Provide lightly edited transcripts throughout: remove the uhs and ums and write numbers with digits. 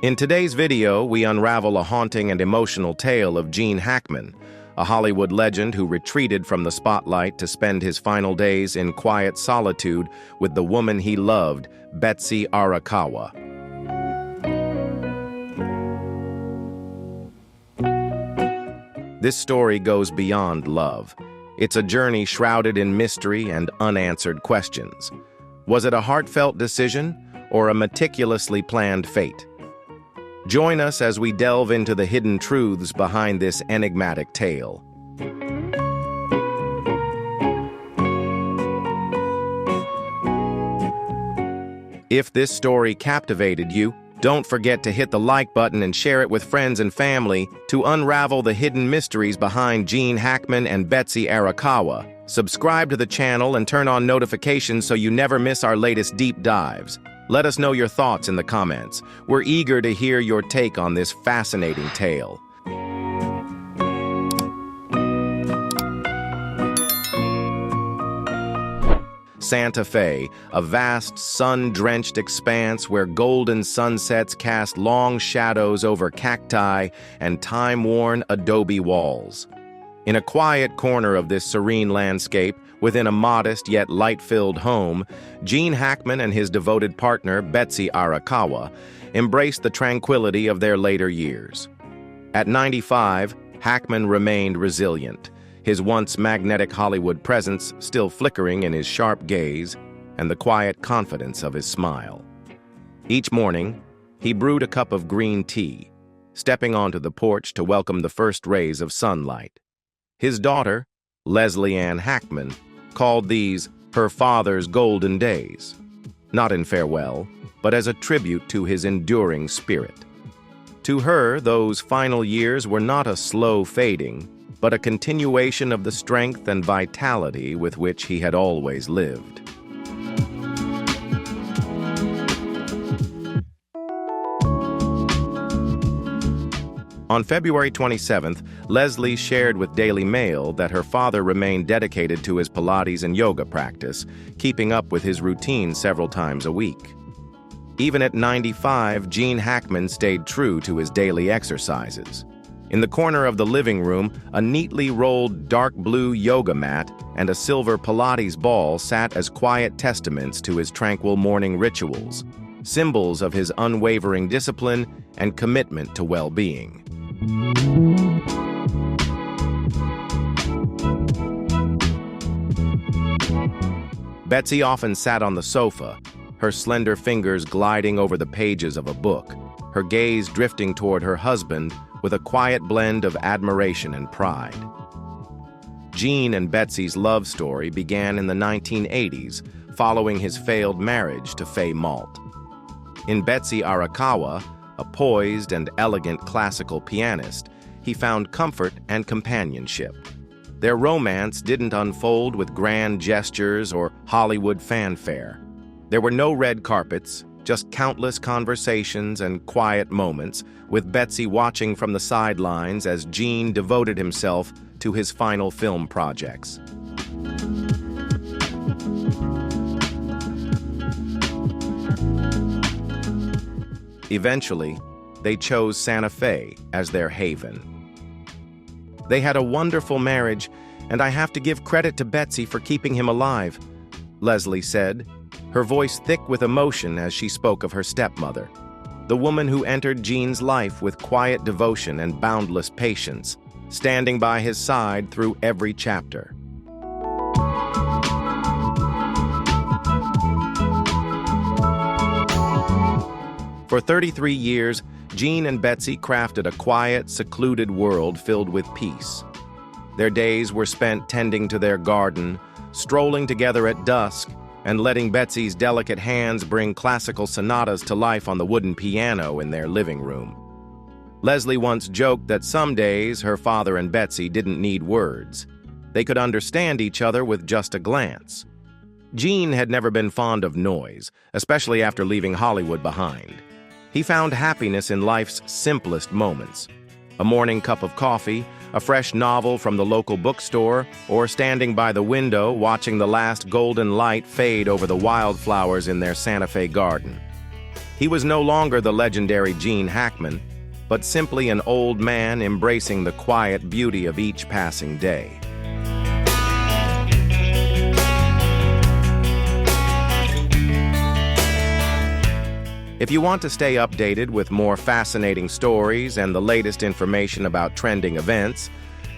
In today's video, we unravel a haunting and emotional tale of Gene Hackman, a Hollywood legend who retreated from the spotlight to spend his final days in quiet solitude with the woman he loved, Betsy Arakawa. This story goes beyond love. It's a journey shrouded in mystery and unanswered questions. Was it a heartfelt decision or a meticulously planned fate? Join us as we delve into the hidden truths behind this enigmatic tale. If this story captivated you, don't forget to hit the like button and share it with friends and family to unravel the hidden mysteries behind Gene Hackman and Betsy Arakawa. Subscribe to the channel and turn on notifications so you never miss our latest deep dives. Let us know your thoughts in the comments. We're eager to hear your take on this fascinating tale. Santa Fe, a vast, sun-drenched expanse where golden sunsets cast long shadows over cacti and time-worn adobe walls. In a quiet corner of this serene landscape, within a modest yet light-filled home, Gene Hackman and his devoted partner, Betsy Arakawa, embraced the tranquility of their later years. At 95, Hackman remained resilient, his once magnetic Hollywood presence still flickering in his sharp gaze and the quiet confidence of his smile. Each morning, he brewed a cup of green tea, stepping onto the porch to welcome the first rays of sunlight. His daughter, Leslie Ann Hackman, called these her father's golden days, not in farewell, but as a tribute to his enduring spirit. To her, those final years were not a slow fading, but a continuation of the strength and vitality with which he had always lived. On February 27th, Leslie shared with Daily Mail that her father remained dedicated to his Pilates and yoga practice, keeping up with his routine several times a week. Even at 95, Gene Hackman stayed true to his daily exercises. In the corner of the living room, a neatly rolled dark blue yoga mat and a silver Pilates ball sat as quiet testaments to his tranquil morning rituals, symbols of his unwavering discipline and commitment to well-being. Betsy often sat on the sofa, her slender fingers gliding over the pages of a book, her gaze drifting toward her husband with a quiet blend of admiration and pride. Gene and Betsy's love story began in the 1980s, following his failed marriage to Faye Malt. In Betsy Arakawa, a poised and elegant classical pianist, he found comfort and companionship. Their romance didn't unfold with grand gestures or Hollywood fanfare. There were no red carpets, just countless conversations and quiet moments, with Betsy watching from the sidelines as Gene devoted himself to his final film projects. Eventually, they chose Santa Fe as their haven. They had a wonderful marriage, and I have to give credit to Betsy for keeping him alive, Leslie said, her voice thick with emotion as she spoke of her stepmother, the woman who entered Gene's life with quiet devotion and boundless patience, standing by his side through every chapter. For 33 years, Gene and Betsy crafted a quiet, secluded world filled with peace. Their days were spent tending to their garden, strolling together at dusk, and letting Betsy's delicate hands bring classical sonatas to life on the wooden piano in their living room. Leslie once joked that some days her father and Betsy didn't need words. They could understand each other with just a glance. Gene had never been fond of noise, especially after leaving Hollywood behind. He found happiness in life's simplest moments. A morning cup of coffee, a fresh novel from the local bookstore, or standing by the window watching the last golden light fade over the wildflowers in their Santa Fe garden. He was no longer the legendary Gene Hackman, but simply an old man embracing the quiet beauty of each passing day. If you want to stay updated with more fascinating stories and the latest information about trending events,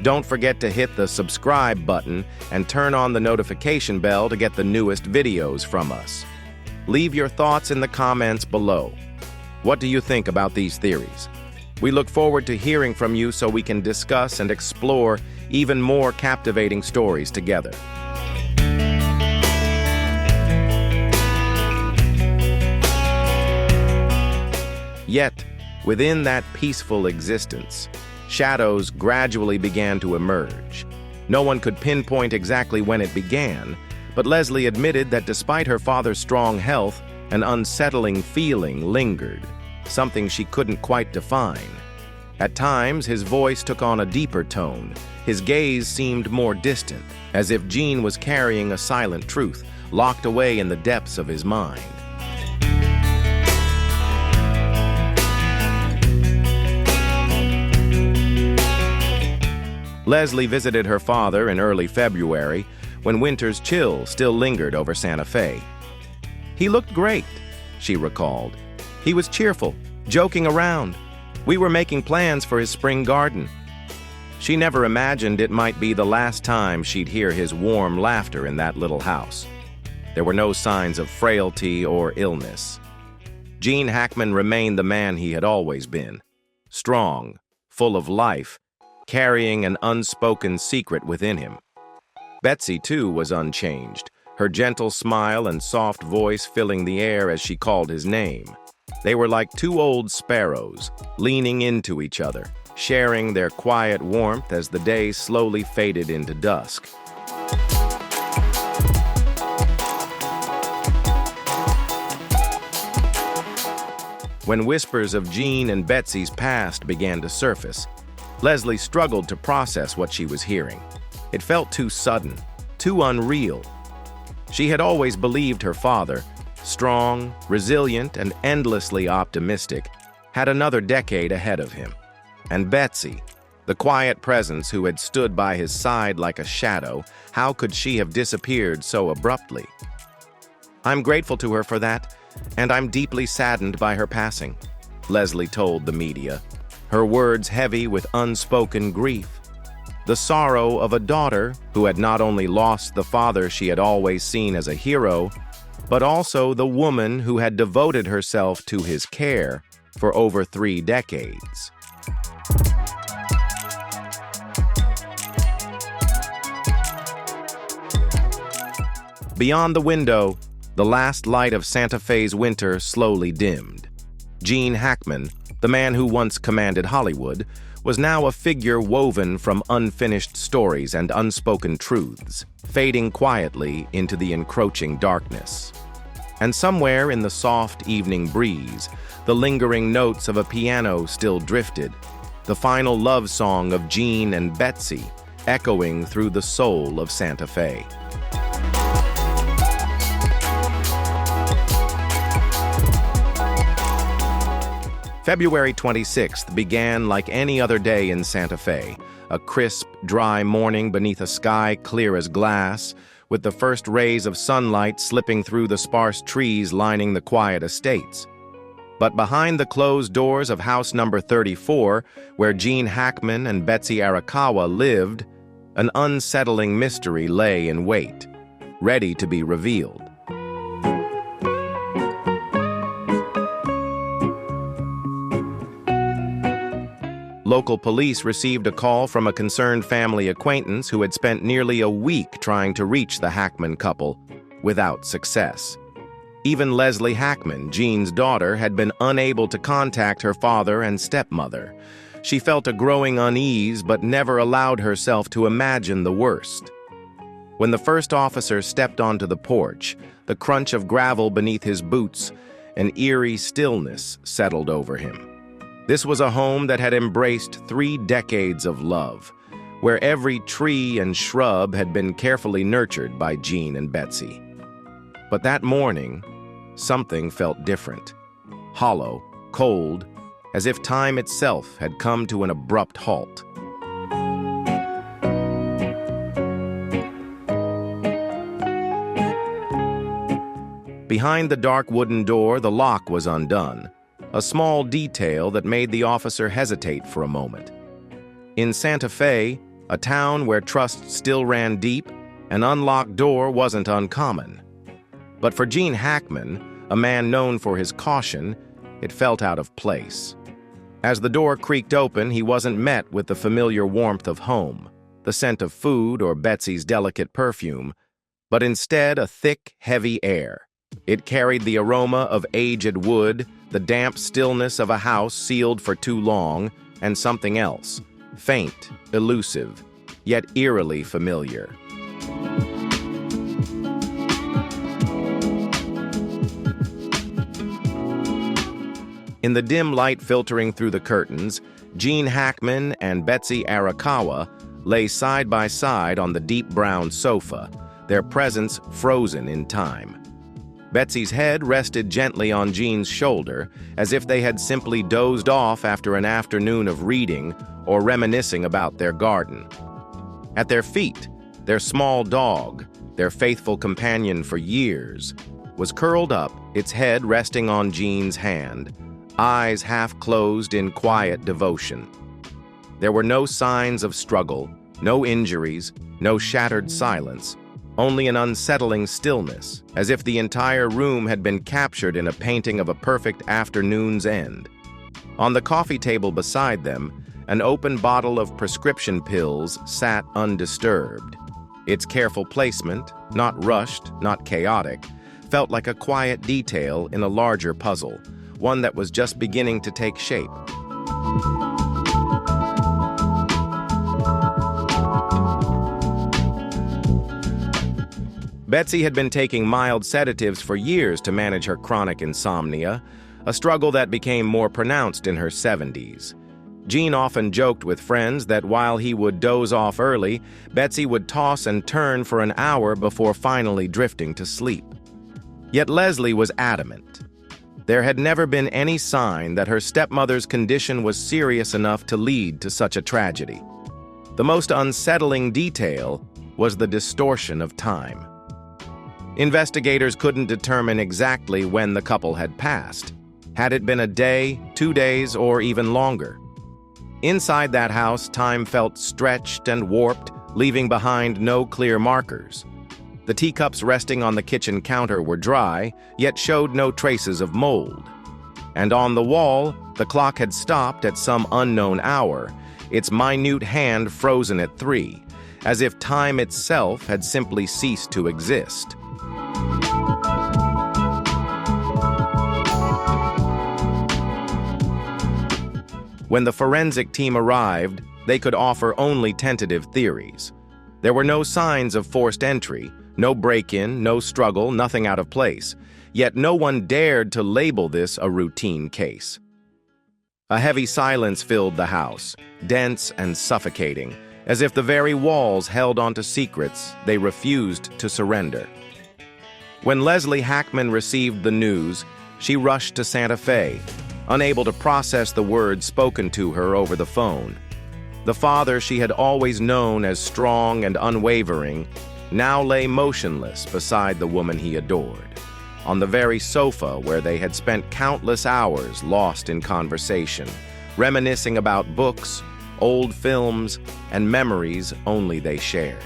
don't forget to hit the subscribe button and turn on the notification bell to get the newest videos from us. Leave your thoughts in the comments below. What do you think about these theories? We look forward to hearing from you so we can discuss and explore even more captivating stories together. Yet, within that peaceful existence, shadows gradually began to emerge. No one could pinpoint exactly when it began, but Leslie admitted that despite her father's strong health, an unsettling feeling lingered, something she couldn't quite define. At times, his voice took on a deeper tone. His gaze seemed more distant, as if Gene was carrying a silent truth, locked away in the depths of his mind. Leslie visited her father in early February, when winter's chill still lingered over Santa Fe. "He looked great," she recalled. "He was cheerful, joking around. We were making plans for his spring garden." She never imagined it might be the last time she'd hear his warm laughter in that little house. There were no signs of frailty or illness. Gene Hackman remained the man he had always been, strong, full of life, carrying an unspoken secret within him. Betsy, too, was unchanged, her gentle smile and soft voice filling the air as she called his name. They were like two old sparrows, leaning into each other, sharing their quiet warmth as the day slowly faded into dusk. When whispers of Gene and Betsy's past began to surface, Leslie struggled to process what she was hearing. It felt too sudden, too unreal. She had always believed her father, strong, resilient, and endlessly optimistic, had another decade ahead of him. And Betsy, the quiet presence who had stood by his side like a shadow, how could she have disappeared so abruptly? "I'm grateful to her for that, and I'm deeply saddened by her passing," Leslie told the media, her words heavy with unspoken grief. The sorrow of a daughter who had not only lost the father she had always seen as a hero, but also the woman who had devoted herself to his care for over 3 decades. Beyond the window, the last light of Santa Fe's winter slowly dimmed. Gene Hackman, the man who once commanded Hollywood, was now a figure woven from unfinished stories and unspoken truths, fading quietly into the encroaching darkness. And somewhere in the soft evening breeze, the lingering notes of a piano still drifted, the final love song of Gene and Betsy echoing through the soul of Santa Fe. February 26th began like any other day in Santa Fe, a crisp, dry morning beneath a sky clear as glass, with the first rays of sunlight slipping through the sparse trees lining the quiet estates. But behind the closed doors of house number 34, where Gene Hackman and Betsy Arakawa lived, an unsettling mystery lay in wait, ready to be revealed. Local police received a call from a concerned family acquaintance who had spent nearly a week trying to reach the Hackman couple, without success. Even Leslie Hackman, Gene's daughter, had been unable to contact her father and stepmother. She felt a growing unease but never allowed herself to imagine the worst. When the first officer stepped onto the porch, the crunch of gravel beneath his boots, an eerie stillness settled over him. This was a home that had embraced 3 decades of love, where every tree and shrub had been carefully nurtured by Gene and Betsy. But that morning, something felt different. hollow, cold, as if time itself had come to an abrupt halt. Behind the dark wooden door, the lock was undone, a small detail that made the officer hesitate for a moment. In Santa Fe, a town where trust still ran deep, an unlocked door wasn't uncommon. But for Gene Hackman, a man known for his caution, it felt out of place. As the door creaked open, he wasn't met with the familiar warmth of home, the scent of food or Betsy's delicate perfume, but instead a thick, heavy air. It carried the aroma of aged wood, the damp stillness of a house sealed for too long, and something else, faint, elusive, yet eerily familiar. In the dim light filtering through the curtains, Gene Hackman and Betsy Arakawa lay side by side on the deep brown sofa, their presence frozen in time. Betsy's head rested gently on Gene's shoulder, as if they had simply dozed off after an afternoon of reading or reminiscing about their garden. At their feet, their small dog, their faithful companion for years, was curled up, its head resting on Gene's hand, eyes half closed in quiet devotion. There were no signs of struggle, no injuries, no shattered silence, only an unsettling stillness, as if the entire room had been captured in a painting of a perfect afternoon's end. On the coffee table beside them, an open bottle of prescription pills sat undisturbed. Its careful placement, not rushed, not chaotic, felt like a quiet detail in a larger puzzle, one that was just beginning to take shape. Betsy had been taking mild sedatives for years to manage her chronic insomnia, a struggle that became more pronounced in her 70s. Gene often joked with friends that while he would doze off early, Betsy would toss and turn for an hour before finally drifting to sleep. Yet Leslie was adamant. There had never been any sign that her stepmother's condition was serious enough to lead to such a tragedy. The most unsettling detail was the distortion of time. Investigators couldn't determine exactly when the couple had passed. Had it been a day, 2 days, or even longer? Inside that house, time felt stretched and warped, leaving behind no clear markers. The teacups resting on the kitchen counter were dry, yet showed no traces of mold. And on the wall, the clock had stopped at some unknown hour, its minute hand frozen at 3, as if time itself had simply ceased to exist. When the forensic team arrived, they could offer only tentative theories. There were no signs of forced entry, no break-in, no struggle, nothing out of place. Yet no one dared to label this a routine case. A heavy silence filled the house, dense and suffocating, as if the very walls held onto secrets they refused to surrender. When Leslie Hackman received the news, she rushed to Santa Fe, unable to process the words spoken to her over the phone. The father she had always known as strong and unwavering now lay motionless beside the woman he adored, on the very sofa where they had spent countless hours lost in conversation, reminiscing about books, old films, and memories only they shared.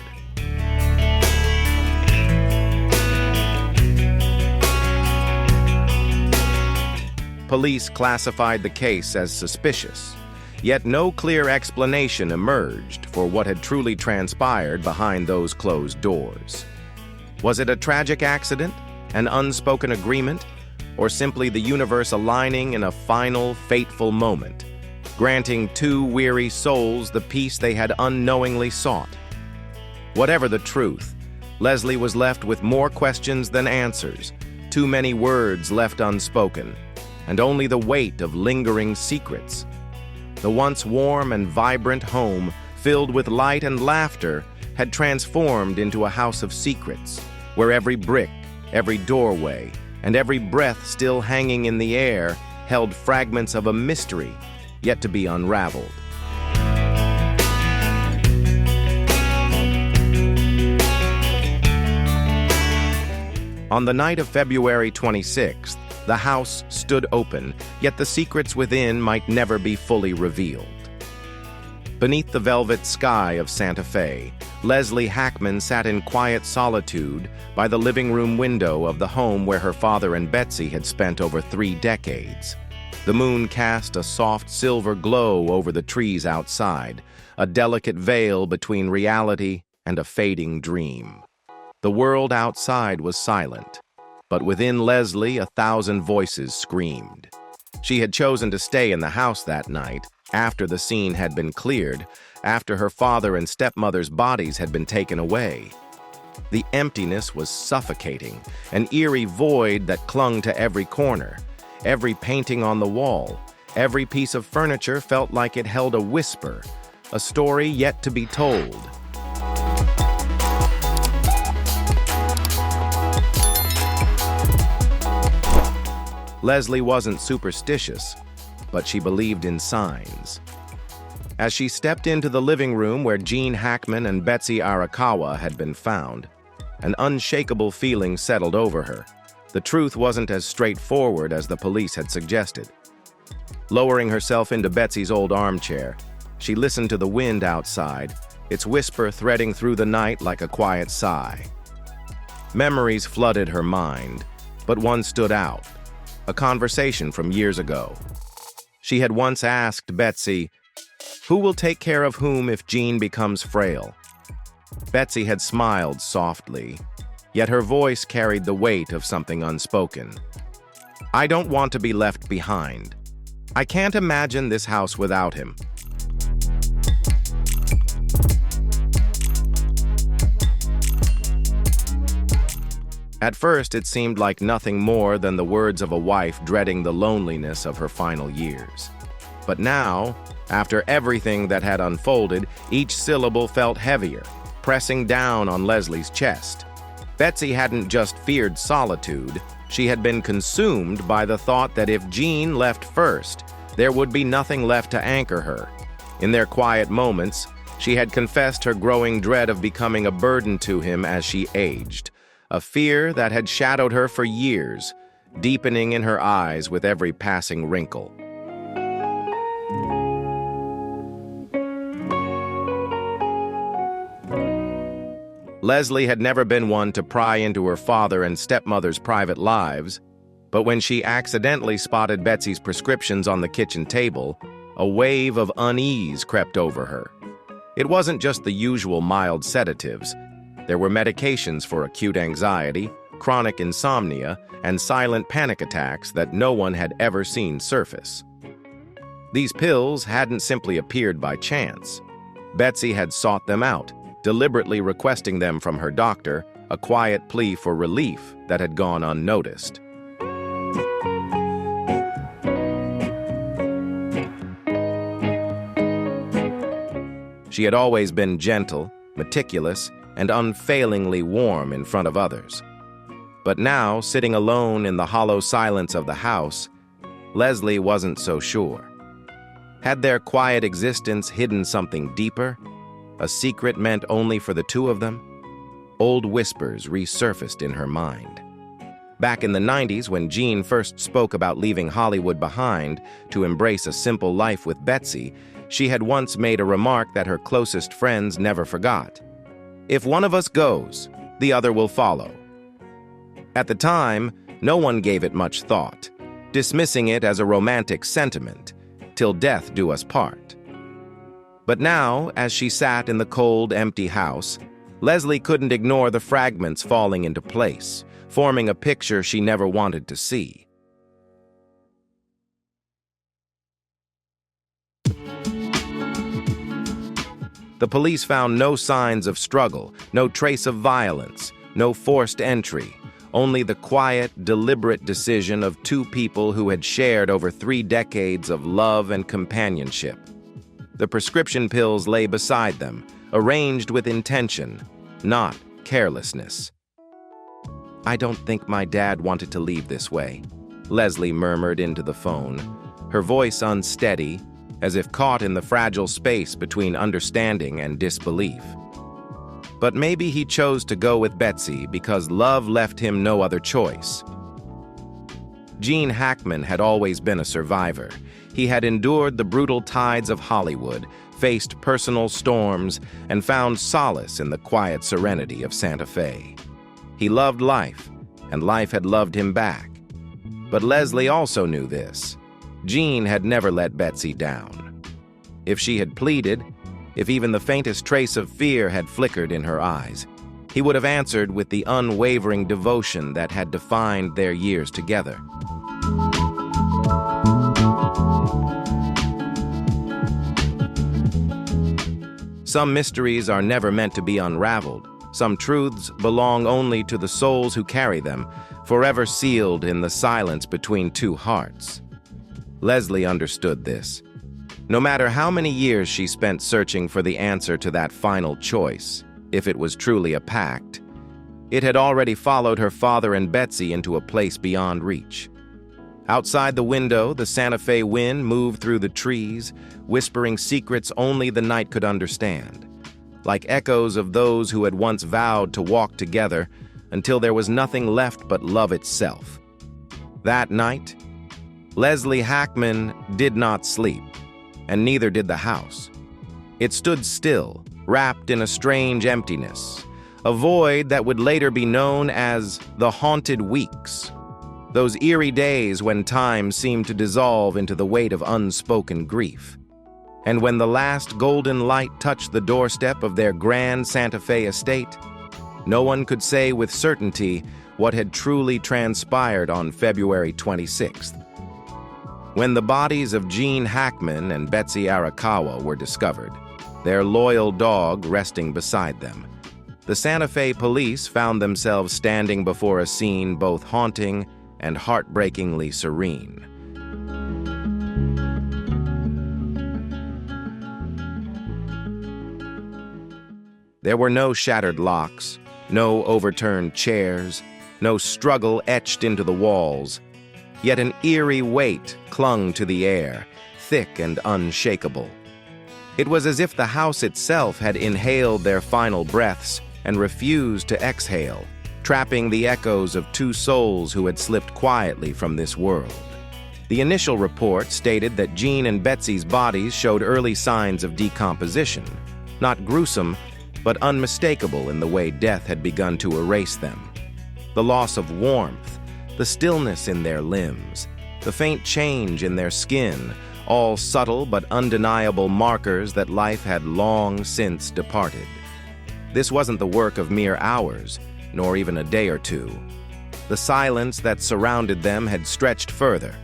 Police classified the case as suspicious, yet no clear explanation emerged for what had truly transpired behind those closed doors. Was it a tragic accident, an unspoken agreement, or simply the universe aligning in a final, fateful moment, granting two weary souls the peace they had unknowingly sought? Whatever the truth, Leslie was left with more questions than answers, too many words left unspoken, and only the weight of lingering secrets. The once warm and vibrant home, filled with light and laughter, had transformed into a house of secrets, where every brick, every doorway, and every breath still hanging in the air held fragments of a mystery yet to be unraveled. On the night of February 26th, the house stood open, yet the secrets within might never be fully revealed. Beneath the velvet sky of Santa Fe, Leslie Hackman sat in quiet solitude by the living room window of the home where her father and Betsy had spent over 3 decades. The moon cast a soft silver glow over the trees outside, a delicate veil between reality and a fading dream. The world outside was silent, but within Leslie 1,000 voices screamed. She had chosen to stay in the house that night, after the scene had been cleared, after her father and stepmother's bodies had been taken away. The emptiness was suffocating, an eerie void that clung to every corner. Every painting on the wall, every piece of furniture felt like it held a whisper, a story yet to be told. Leslie wasn't superstitious, but she believed in signs. As she stepped into the living room where Gene Hackman and Betsy Arakawa had been found, an unshakable feeling settled over her. The truth wasn't as straightforward as the police had suggested. Lowering herself into Betsy's old armchair, she listened to the wind outside, its whisper threading through the night like a quiet sigh. Memories flooded her mind, but one stood out. A conversation from years ago. She had once asked Betsy, "Who will take care of whom if Gene becomes frail?" Betsy had smiled softly, yet her voice carried the weight of something unspoken. "I don't want to be left behind. I can't imagine this house without him." At first, it seemed like nothing more than the words of a wife dreading the loneliness of her final years. But now, after everything that had unfolded, each syllable felt heavier, pressing down on Leslie's chest. Betsy hadn't just feared solitude, she had been consumed by the thought that if Gene left first, there would be nothing left to anchor her. In their quiet moments, she had confessed her growing dread of becoming a burden to him as she aged. A fear that had shadowed her for years, deepening in her eyes with every passing wrinkle. Leslie had never been one to pry into her father and stepmother's private lives, but when she accidentally spotted Betsy's prescriptions on the kitchen table, a wave of unease crept over her. It wasn't just the usual mild sedatives. There were medications for acute anxiety, chronic insomnia, and silent panic attacks that no one had ever seen surface. These pills hadn't simply appeared by chance. Betsy had sought them out, deliberately requesting them from her doctor, a quiet plea for relief that had gone unnoticed. She had always been gentle, meticulous, and unfailingly warm in front of others. But now, sitting alone in the hollow silence of the house, Leslie wasn't so sure. Had their quiet existence hidden something deeper? A secret meant only for the two of them? Old whispers resurfaced in her mind. Back in the 90s, when Gene first spoke about leaving Hollywood behind to embrace a simple life with Betsy, she had once made a remark that her closest friends never forgot. "If one of us goes, the other will follow." At the time, no one gave it much thought, dismissing it as a romantic sentiment, "till death do us part." But now, as she sat in the cold, empty house, Leslie couldn't ignore the fragments falling into place, forming a picture she never wanted to see. The police found no signs of struggle, no trace of violence, no forced entry, only the quiet, deliberate decision of two people who had shared over 3 decades of love and companionship. The prescription pills lay beside them, arranged with intention, not carelessness. "I don't think my dad wanted to leave this way," Leslie murmured into the phone, her voice unsteady, as if caught in the fragile space between understanding and disbelief. But maybe he chose to go with Betsy because love left him no other choice. Gene Hackman had always been a survivor. He had endured the brutal tides of Hollywood, faced personal storms, and found solace in the quiet serenity of Santa Fe. He loved life, and life had loved him back. But Leslie also knew this. Gene had never let Betsy down. If she had pleaded, if even the faintest trace of fear had flickered in her eyes, he would have answered with the unwavering devotion that had defined their years together. Some mysteries are never meant to be unraveled. Some truths belong only to the souls who carry them, forever sealed in the silence between two hearts. Leslie understood this. No matter how many years she spent searching for the answer to that final choice, if it was truly a pact, it had already followed her father and Betsy into a place beyond reach. Outside the window, the Santa Fe wind moved through the trees, whispering secrets only the night could understand, like echoes of those who had once vowed to walk together until there was nothing left but love itself. That night, Leslie Hackman did not sleep, and neither did the house. It stood still, wrapped in a strange emptiness, a void that would later be known as the Haunted Weeks, those eerie days when time seemed to dissolve into the weight of unspoken grief. And when the last golden light touched the doorstep of their grand Santa Fe estate, no one could say with certainty what had truly transpired on February 26th. When the bodies of Gene Hackman and Betsy Arakawa were discovered, their loyal dog resting beside them, the Santa Fe police found themselves standing before a scene both haunting and heartbreakingly serene. There were no shattered locks, no overturned chairs, no struggle etched into the walls. Yet an eerie weight clung to the air, thick and unshakable. It was as if the house itself had inhaled their final breaths and refused to exhale, trapping the echoes of two souls who had slipped quietly from this world. The initial report stated that Gene and Betsy's bodies showed early signs of decomposition, not gruesome, but unmistakable in the way death had begun to erase them. The loss of warmth, the stillness in their limbs, the faint change in their skin, all subtle but undeniable markers that life had long since departed. This wasn't the work of mere hours, nor even a day or two. The silence that surrounded them had stretched further,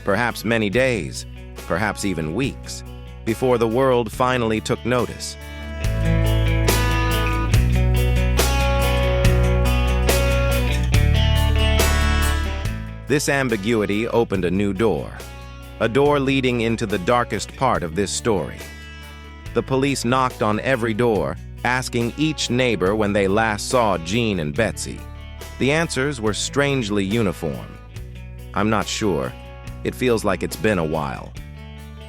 perhaps many days, perhaps even weeks, before the world finally took notice. This ambiguity opened a new door, a door leading into the darkest part of this story. The police knocked on every door, asking each neighbor when they last saw Gene and Betsy. The answers were strangely uniform. I'm not sure. It feels like it's been a while.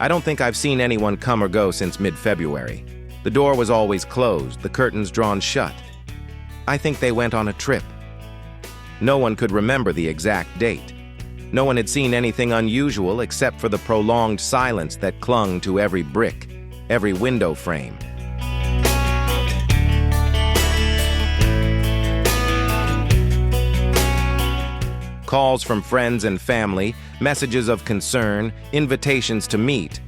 I don't think I've seen anyone come or go since mid-February. The door was always closed, the curtains drawn shut. I think they went on a trip. No one could remember the exact date. No one had seen anything unusual except for the prolonged silence that clung to every brick, every window frame. Calls from friends and family, messages of concern, invitations to meet,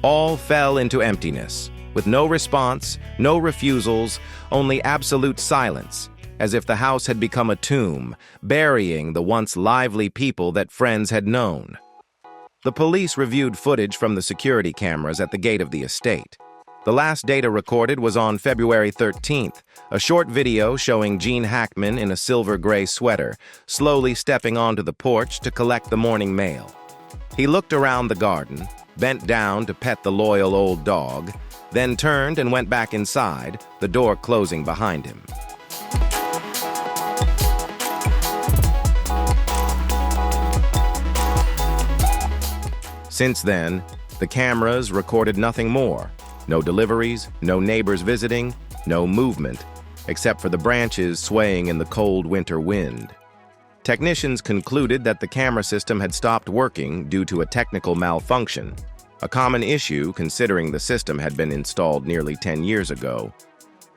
all fell into emptiness, with no response, no refusals, only absolute silence, as if the house had become a tomb, burying the once lively people that friends had known. The police reviewed footage from the security cameras at the gate of the estate. The last data recorded was on February 13th, a short video showing Gene Hackman in a silver-gray sweater, slowly stepping onto the porch to collect the morning mail. He looked around the garden, bent down to pet the loyal old dog, then turned and went back inside, the door closing behind him. Since then, the cameras recorded nothing more. No deliveries, no neighbors visiting, no movement, except for the branches swaying in the cold winter wind. Technicians concluded that the camera system had stopped working due to a technical malfunction, a common issue considering the system had been installed nearly 10 years ago.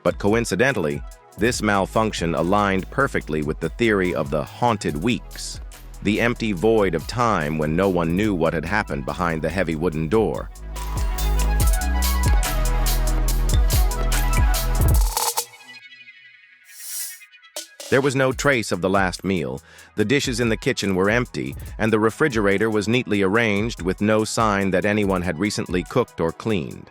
But coincidentally, this malfunction aligned perfectly with the theory of the haunted weeks, the empty void of time when no one knew what had happened behind the heavy wooden door. There was no trace of the last meal, the dishes in the kitchen were empty, and the refrigerator was neatly arranged with no sign that anyone had recently cooked or cleaned.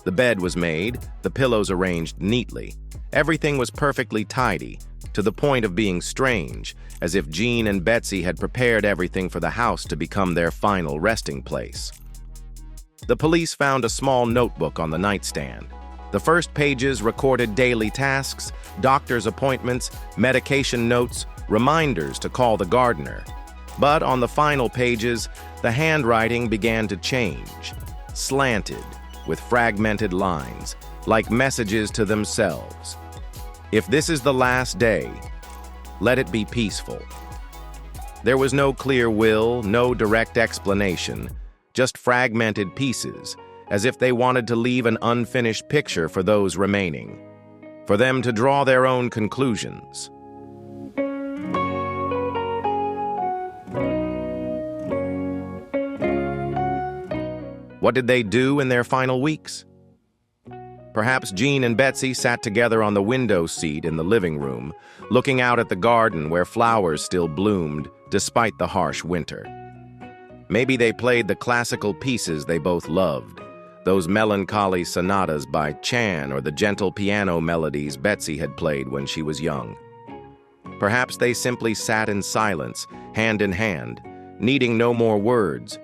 The bed was made, the pillows arranged neatly. Everything was perfectly tidy, to the point of being strange, as if Gene and Betsy had prepared everything for the house to become their final resting place. The police found a small notebook on the nightstand. The first pages recorded daily tasks, doctor's appointments, medication notes, reminders to call the gardener. But on the final pages, the handwriting began to change, slanted, with fragmented lines, like messages to themselves. If this is the last day, let it be peaceful. There was no clear will, no direct explanation, just fragmented pieces, as if they wanted to leave an unfinished picture for those remaining, for them to draw their own conclusions. What did they do in their final weeks? Perhaps Gene and Betsy sat together on the window seat in the living room, looking out at the garden where flowers still bloomed despite the harsh winter. Maybe they played the classical pieces they both loved, those melancholy sonatas by Chan or the gentle piano melodies Betsy had played when she was young. Perhaps they simply sat in silence, hand in hand, needing no more words,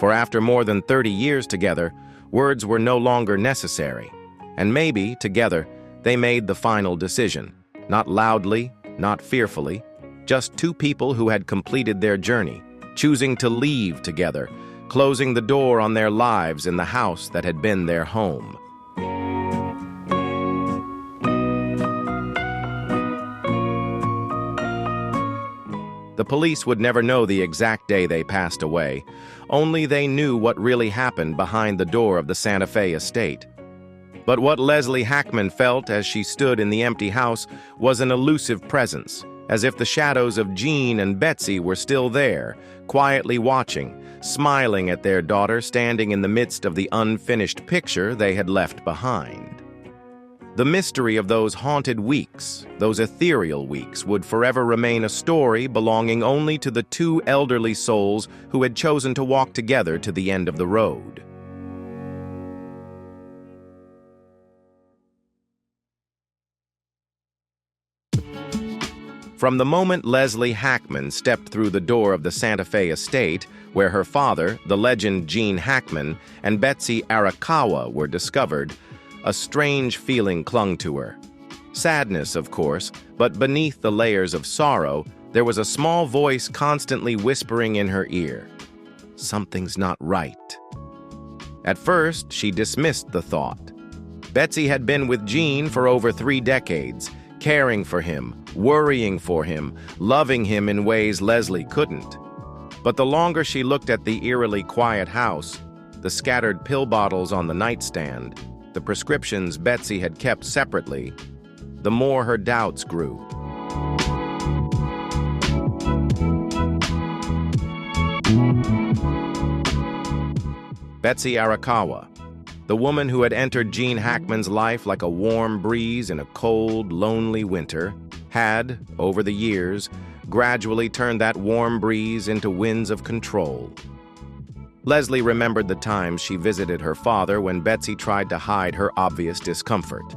for after more than 30 years together, words were no longer necessary, and maybe, together, they made the final decision, not loudly, not fearfully, just two people who had completed their journey, choosing to leave together, closing the door on their lives in the house that had been their home. The police would never know the exact day they passed away, only they knew what really happened behind the door of the Santa Fe estate. But what Leslie Hackman felt as she stood in the empty house was an elusive presence, as if the shadows of Gene and Betsy were still there, quietly watching, smiling at their daughter standing in the midst of the unfinished picture they had left behind. The mystery of those haunted weeks, those ethereal weeks, would forever remain a story belonging only to the two elderly souls who had chosen to walk together to the end of the road. From the moment Leslie Hackman stepped through the door of the Santa Fe estate, where her father, the legend Gene Hackman, and Betsy Arakawa were discovered, a strange feeling clung to her. Sadness, of course, but beneath the layers of sorrow, there was a small voice constantly whispering in her ear, "Something's not right." At first, she dismissed the thought. Betsy had been with Gene for over 3 decades, caring for him, worrying for him, loving him in ways Leslie couldn't. But the longer she looked at the eerily quiet house, the scattered pill bottles on the nightstand, the prescriptions Betsy had kept separately, the more her doubts grew. Betsy Arakawa, the woman who had entered Gene Hackman's life like a warm breeze in a cold, lonely winter, had, over the years, gradually turned that warm breeze into winds of control. Leslie remembered the times she visited her father when Betsy tried to hide her obvious discomfort.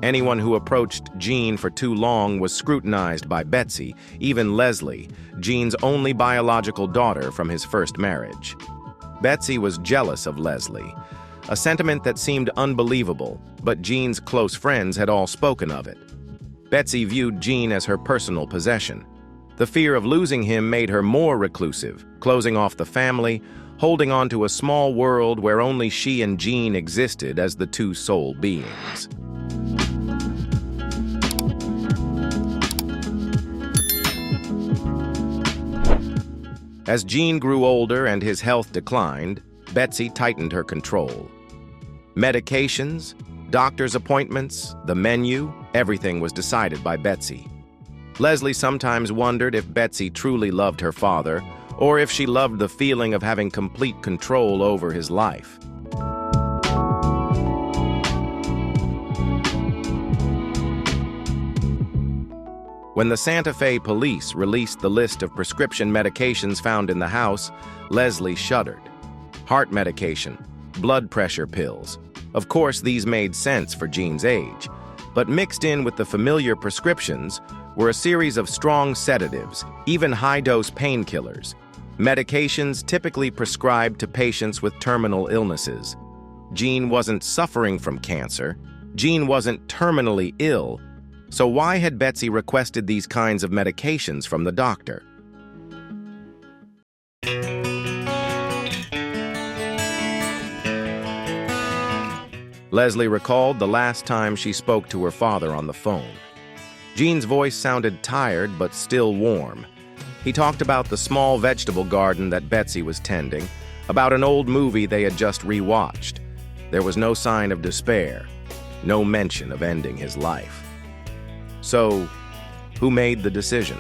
Anyone who approached Gene for too long was scrutinized by Betsy, even Leslie, Gene's only biological daughter from his first marriage. Betsy was jealous of Leslie, a sentiment that seemed unbelievable, but Gene's close friends had all spoken of it. Betsy viewed Gene as her personal possession. The fear of losing him made her more reclusive, closing off the family, holding on to a small world where only she and Gene existed as the two sole beings. As Gene grew older and his health declined, Betsy tightened her control. Medications, doctor's appointments, the menu, everything was decided by Betsy. Leslie sometimes wondered if Betsy truly loved her father, or if she loved the feeling of having complete control over his life. When the Santa Fe police released the list of prescription medications found in the house, Leslie shuddered. Heart medication, blood pressure pills. Of course, these made sense for Gene's age, but mixed in with the familiar prescriptions were a series of strong sedatives, even high-dose painkillers, medications typically prescribed to patients with terminal illnesses. Gene wasn't suffering from cancer. Gene wasn't terminally ill. So why had Betsy requested these kinds of medications from the doctor? Leslie recalled the last time she spoke to her father on the phone. Gene's voice sounded tired but still warm. He talked about the small vegetable garden that Betsy was tending, about an old movie they had just rewatched. There was no sign of despair, no mention of ending his life. So, who made the decision?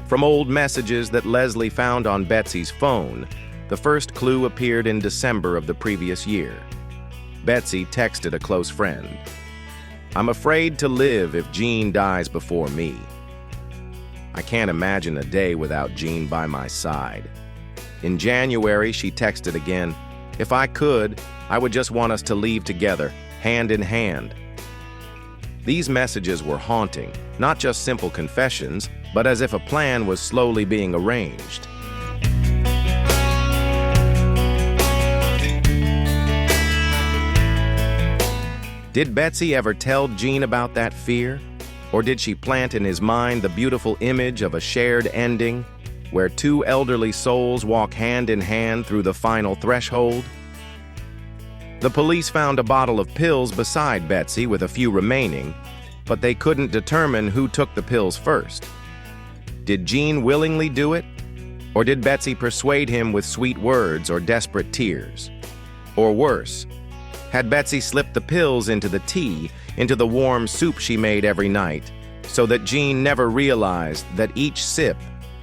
From old messages that Leslie found on Betsy's phone, the first clue appeared in December of the previous year. Betsy texted a close friend, "I'm afraid to live if Gene dies before me. I can't imagine a day without Gene by my side." In January, she texted again, "If I could, I would just want us to leave together, hand in hand." These messages were haunting, not just simple confessions, but as if a plan was slowly being arranged. Did Betsy ever tell Gene about that fear? Or did she plant in his mind the beautiful image of a shared ending, where two elderly souls walk hand in hand through the final threshold? The police found a bottle of pills beside Betsy with a few remaining, but they couldn't determine who took the pills first. Did Gene willingly do it? Or did Betsy persuade him with sweet words or desperate tears? Or worse, had Betsy slipped the pills into the tea, into the warm soup she made every night, so that Gene never realized that each sip,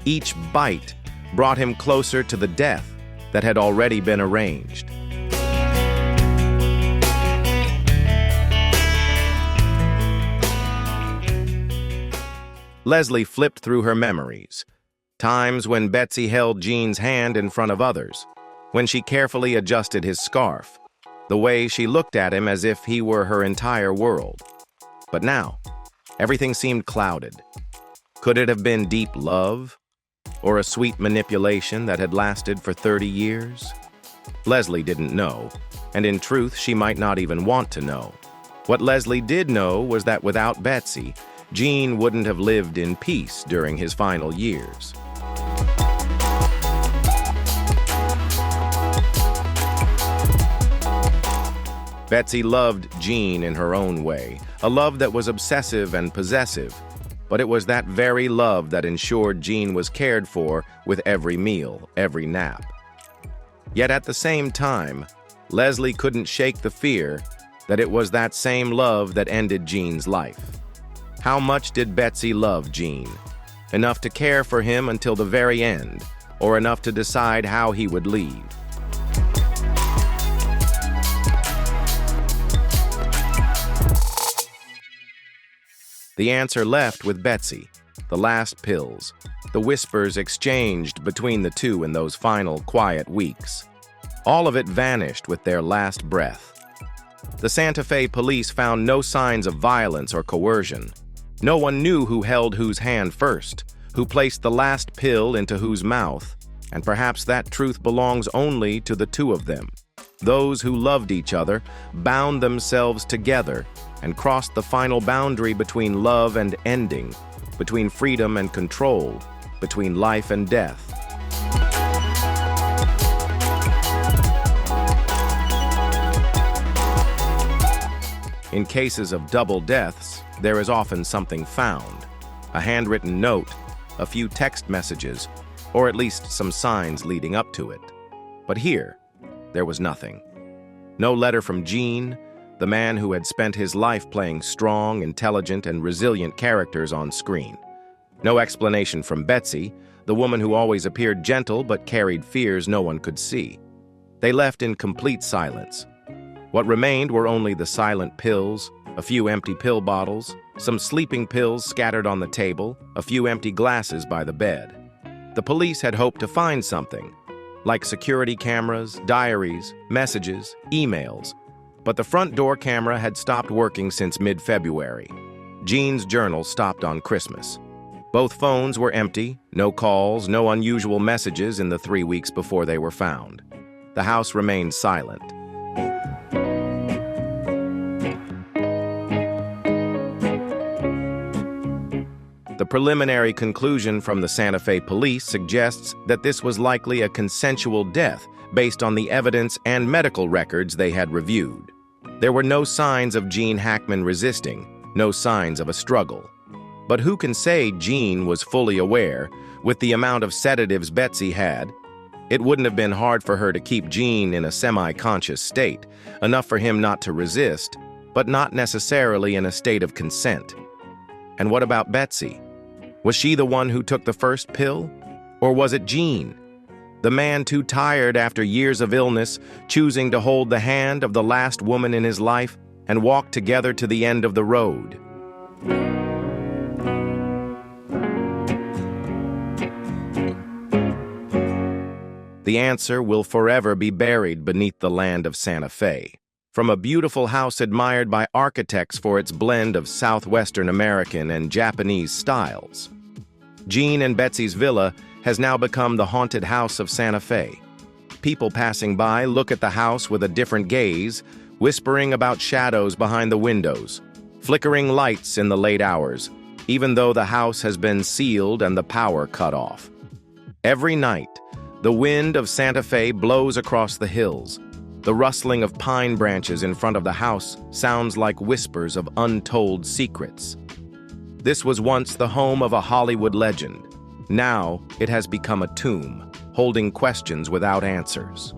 each bite, brought him closer to the death that had already been arranged? Leslie flipped through her memories. Times when Betsy held Gene's hand in front of others, when she carefully adjusted his scarf, the way she looked at him as if he were her entire world. But now, everything seemed clouded. Could it have been deep love? Or a sweet manipulation that had lasted for 30 years? Leslie didn't know, and in truth, she might not even want to know. What Leslie did know was that without Betsy, Gene wouldn't have lived in peace during his final years. Betsy loved Gene in her own way, a love that was obsessive and possessive, but it was that very love that ensured Gene was cared for with every meal, every nap. Yet at the same time, Leslie couldn't shake the fear that it was that same love that ended Gene's life. How much did Betsy love Gene? Enough to care for him until the very end, or enough to decide how he would leave? The answer left with Betsy, the last pills, the whispers exchanged between the two in those final quiet weeks. All of it vanished with their last breath. The Santa Fe police found no signs of violence or coercion. No one knew who held whose hand first, who placed the last pill into whose mouth, and perhaps that truth belongs only to the two of them. Those who loved each other, bound themselves together, and crossed the final boundary between love and ending, between freedom and control, between life and death. In cases of double deaths, there is often something found: a handwritten note, a few text messages, or at least some signs leading up to it. But here, there was nothing. No letter from Gene, the man who had spent his life playing strong, intelligent, and resilient characters on screen. No explanation from Betsy, the woman who always appeared gentle but carried fears no one could see. They left in complete silence. What remained were only the silent pills, a few empty pill bottles, some sleeping pills scattered on the table, a few empty glasses by the bed. The police had hoped to find something, like security cameras, diaries, messages, emails. But the front door camera had stopped working since mid-February. Gene's journal stopped on Christmas. Both phones were empty, no calls, no unusual messages in the 3 weeks before they were found. The house remained silent. The preliminary conclusion from the Santa Fe police suggests that this was likely a consensual death based on the evidence and medical records they had reviewed. There were no signs of Gene Hackman resisting, no signs of a struggle. But who can say Gene was fully aware, with the amount of sedatives Betsy had? It wouldn't have been hard for her to keep Gene in a semi-conscious state, enough for him not to resist, but not necessarily in a state of consent. And what about Betsy? Was she the one who took the first pill? Or was it Gene, the man too tired after years of illness, choosing to hold the hand of the last woman in his life and walk together to the end of the road? The answer will forever be buried beneath the land of Santa Fe. From a beautiful house admired by architects for its blend of Southwestern American and Japanese styles, Gene and Betsy's villa has now become the haunted house of Santa Fe. People passing by look at the house with a different gaze, whispering about shadows behind the windows, flickering lights in the late hours, even though the house has been sealed and the power cut off. Every night, the wind of Santa Fe blows across the hills. The rustling of pine branches in front of the house sounds like whispers of untold secrets. This was once the home of a Hollywood legend. Now it has become a tomb, holding questions without answers.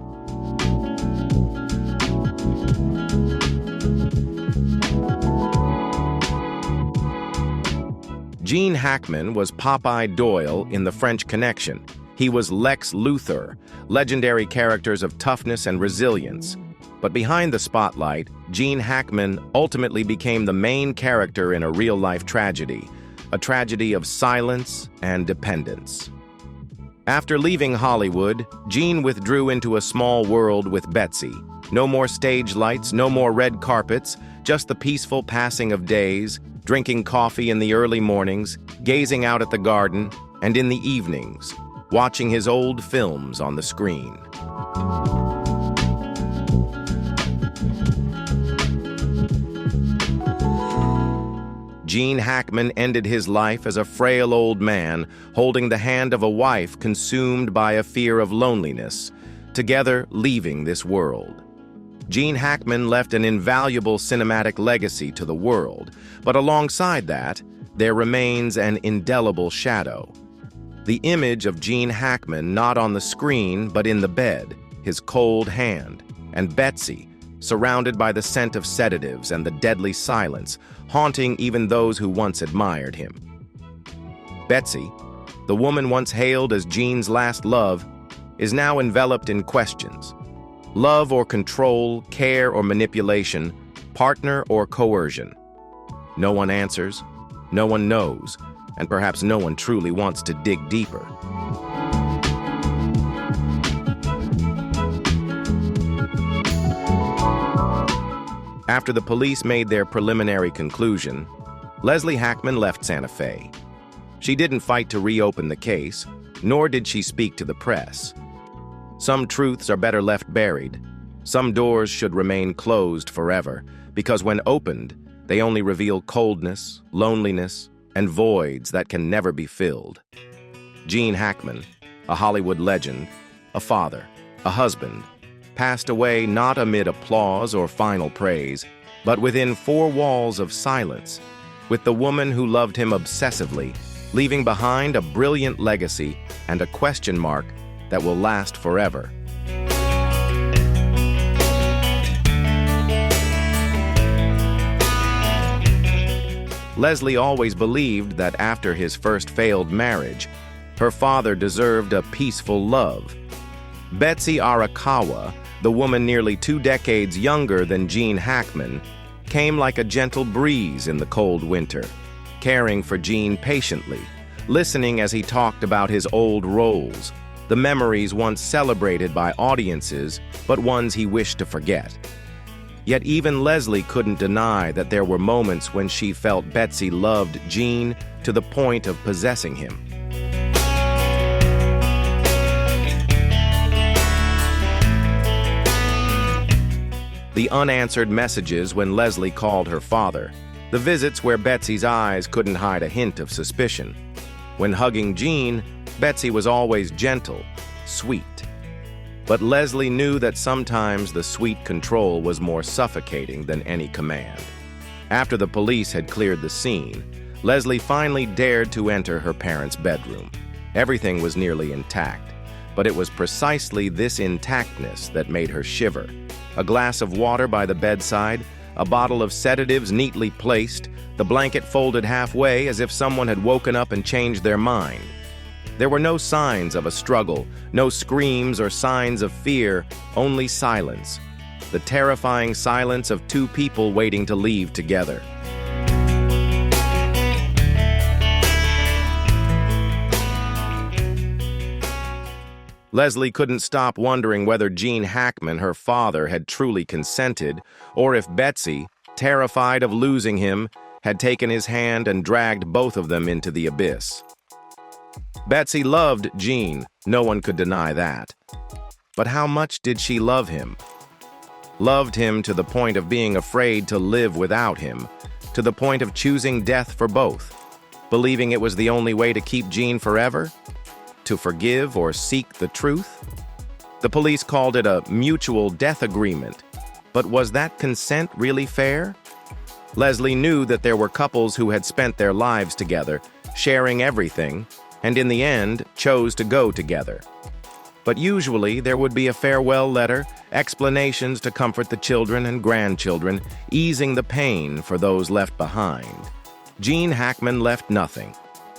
Gene Hackman was Popeye Doyle in The French Connection. He was Lex Luthor, legendary characters of toughness and resilience. But behind the spotlight, Gene Hackman ultimately became the main character in a real-life tragedy, a tragedy of silence and dependence. After leaving Hollywood, Gene withdrew into a small world with Betsy. No more stage lights, no more red carpets, just the peaceful passing of days, drinking coffee in the early mornings, gazing out at the garden, and in the evenings, watching his old films on the screen. Gene Hackman ended his life as a frail old man, holding the hand of a wife consumed by a fear of loneliness, together leaving this world. Gene Hackman left an invaluable cinematic legacy to the world, but alongside that, there remains an indelible shadow. The image of Gene Hackman not on the screen but in the bed, his cold hand, and Betsy, surrounded by the scent of sedatives and the deadly silence, haunting even those who once admired him. Betsy, the woman once hailed as Gene's last love, is now enveloped in questions. Love or control, care or manipulation, partner or coercion. No one answers, no one knows, and perhaps no one truly wants to dig deeper. After the police made their preliminary conclusion, Leslie Hackman left Santa Fe. She didn't fight to reopen the case, nor did she speak to the press. Some truths are better left buried. Some doors should remain closed forever, because when opened, They only reveal coldness, loneliness, and voids that can never be filled. Gene Hackman, a Hollywood legend, a father, a husband, passed away not amid applause or final praise, but within four walls of silence, with the woman who loved him obsessively, leaving behind a brilliant legacy and a question mark that will last forever. Leslie always believed that after his first failed marriage, her father deserved a peaceful love. Betsy Arakawa, the woman nearly 2 decades younger than Gene Hackman, came like a gentle breeze in the cold winter, caring for Gene patiently, listening as he talked about his old roles, the memories once celebrated by audiences, but ones he wished to forget. Yet even Leslie couldn't deny that there were moments when she felt Betsy loved Gene to the point of possessing him. The unanswered messages when Leslie called her father, the visits where Betsy's eyes couldn't hide a hint of suspicion. When hugging Gene, Betsy was always gentle, sweet. But Leslie knew that sometimes the sweet control was more suffocating than any command. After the police had cleared the scene, Leslie finally dared to enter her parents' bedroom. Everything was nearly intact, but it was precisely this intactness that made her shiver. A glass of water by the bedside, a bottle of sedatives neatly placed, the blanket folded halfway as if someone had woken up and changed their mind. There were no signs of a struggle, no screams or signs of fear, only silence. The terrifying silence of 2 people waiting to leave together. Leslie couldn't stop wondering whether Gene Hackman, her father, had truly consented, or if Betsy, terrified of losing him, had taken his hand and dragged both of them into the abyss. Betsy loved Gene, no one could deny that. But how much did she love him? Loved him to the point of being afraid to live without him, to the point of choosing death for both, believing it was the only way to keep Gene forever? To forgive or seek the truth? The police called it a mutual death agreement, but was that consent really fair? Leslie knew that there were couples who had spent their lives together, sharing everything, and in the end chose to go together. But usually there would be a farewell letter, explanations to comfort the children and grandchildren, easing the pain for those left behind. Gene Hackman left nothing,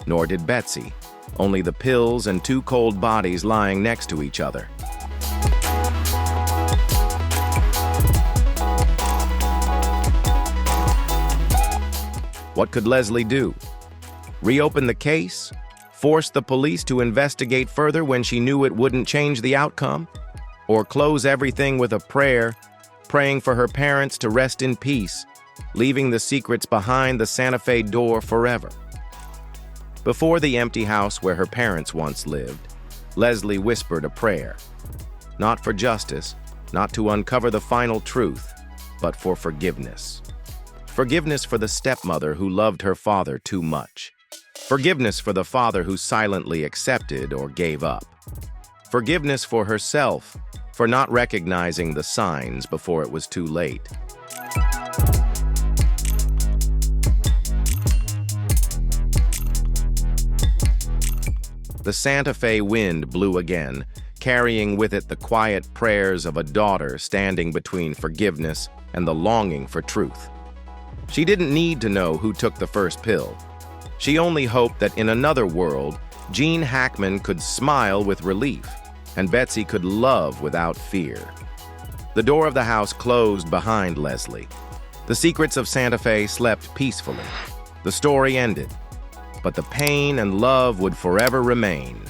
nor did Betsy, only the pills and 2 cold bodies lying next to each other. What could Leslie do? Reopen the case? Force the police to investigate further when she knew it wouldn't change the outcome? Or close everything with a prayer, praying for her parents to rest in peace, leaving the secrets behind the Santa Fe door forever? Before the empty house where her parents once lived, Leslie whispered a prayer. Not for justice, not to uncover the final truth, but for forgiveness. Forgiveness for the stepmother who loved her father too much. Forgiveness for the father who silently accepted or gave up. Forgiveness for herself for not recognizing the signs before it was too late. The Santa Fe wind blew again, carrying with it the quiet prayers of a daughter standing between forgiveness and the longing for truth. She didn't need to know who took the first pill. She only hoped that in another world, Gene Hackman could smile with relief, and Betsy could love without fear. The door of the house closed behind Leslie. The secrets of Santa Fe slept peacefully. The story ended, but the pain and love would forever remain.